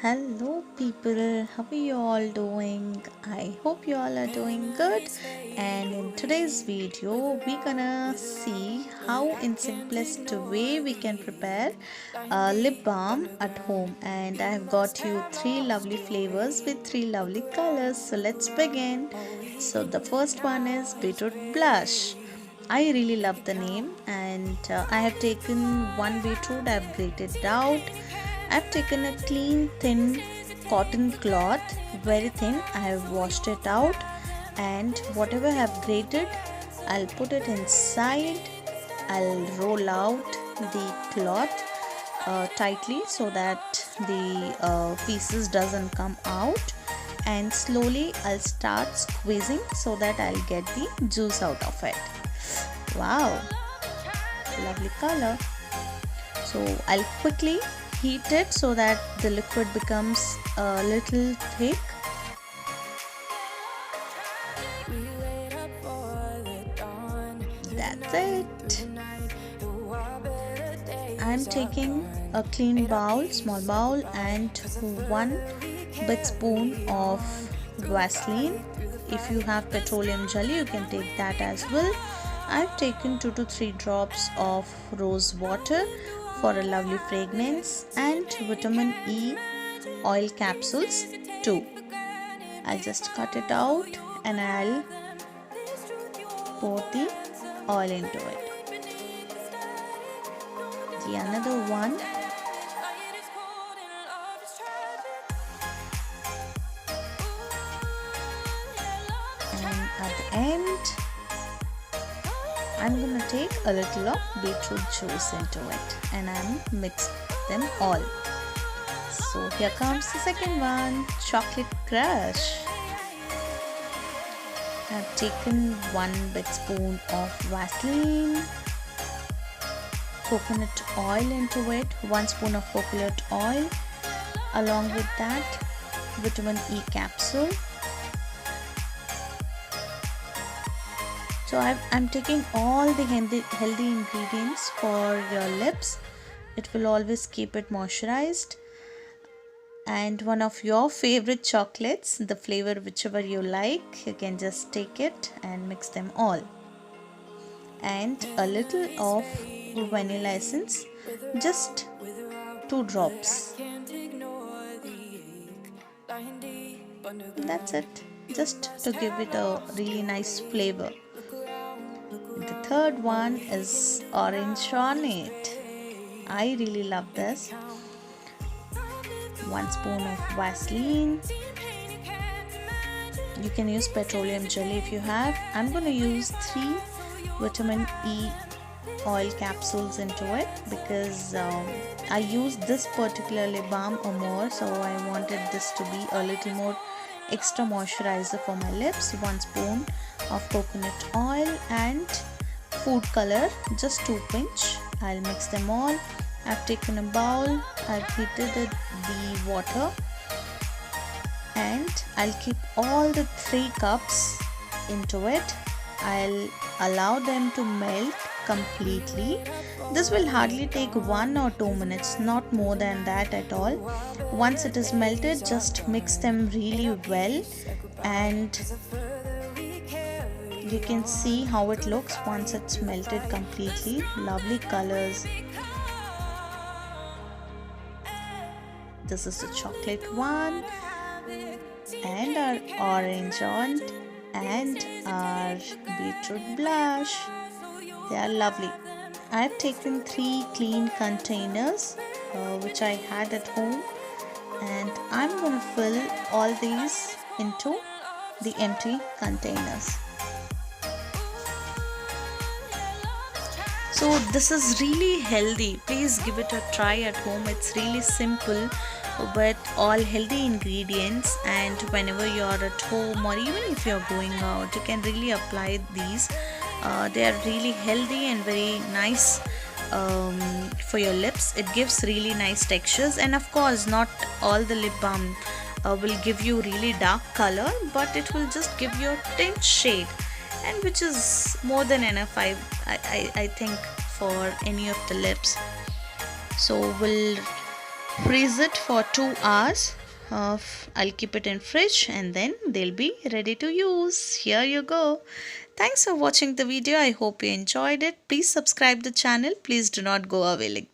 Hello, people. How are you all doing? I hope you all are doing good. And in today's video, we're gonna see how, in simplest way, we can prepare a lip balm at home. And I've got you three lovely flavors with three lovely colors. So let's begin. So the first one is beetroot blush. I really love the name, and I have taken one beetroot. I've grated it out. I've taken a clean thin cotton cloth, very thin. I have washed it out, and whatever I have grated, I'll put it inside. I'll roll out the cloth tightly so that the pieces doesn't come out, and slowly I'll start squeezing so that I'll get the juice out of it. Wow, lovely color. So I'll quickly heat it so that the liquid becomes a little thick. That's it. I'm taking a clean bowl, small bowl, and one big spoon of Vaseline. If you have petroleum jelly, you can take that as well. I've taken 2 to 3 drops of rose water for a lovely fragrance, and vitamin E oil capsules too. I'll just cut it out and I'll pour the oil into it. The another one, and at the end I'm gonna take a little of beetroot juice into it and I'm mix them all. So here comes the second one, chocolate crush. I've taken one big spoon of Vaseline, coconut oil into it, 1 spoon of coconut oil, along with that vitamin E capsule. So I'm taking all the healthy ingredients for your lips. It will always keep it moisturized. And one of your favorite chocolates, the flavor whichever you like, you can just take it and mix them all. And a little of vanilla essence, just 2 drops. That's it, just to give it a really nice flavor. The third one is orange on it. I really love this. 1 spoon of Vaseline. You can use petroleum jelly if you have. I'm going to use 3 vitamin E oil capsules into it because I used this particular lip balm or more, so I wanted this to be a little more extra moisturizer for my lips. 1 spoon of coconut oil and food color, just 2 pinch. I'll mix them all. I've taken a bowl, I've heated the water, and I'll keep all the 3 cups into it. I'll allow them to melt completely. This will hardly take 1 or 2 minutes, not more than that at all. Once it is melted, just mix them really well, and you can see how it looks once it's melted completely. Lovely colors. This is the chocolate one, and our orange on, and our beetroot blush. They are lovely. I've taken 3 clean containers which I had at home, and I'm going to fill all these into the empty containers. So this is really healthy. Please give it a try at home. It's really simple but all healthy ingredients, and whenever you're at home or even if you're going out, you can really apply these. They are really healthy and very nice for your lips. It gives really nice textures, and of course not all the lip balm will give you really dark color, but it will just give you a tint shade, and which is more than enough I think for any of the lips. So we'll freeze it for 2 hours. I'll keep it in fridge and then they'll be ready to use. Here you go. Thanks for watching the video. I hope you enjoyed it. Please subscribe the channel. Please do not go away.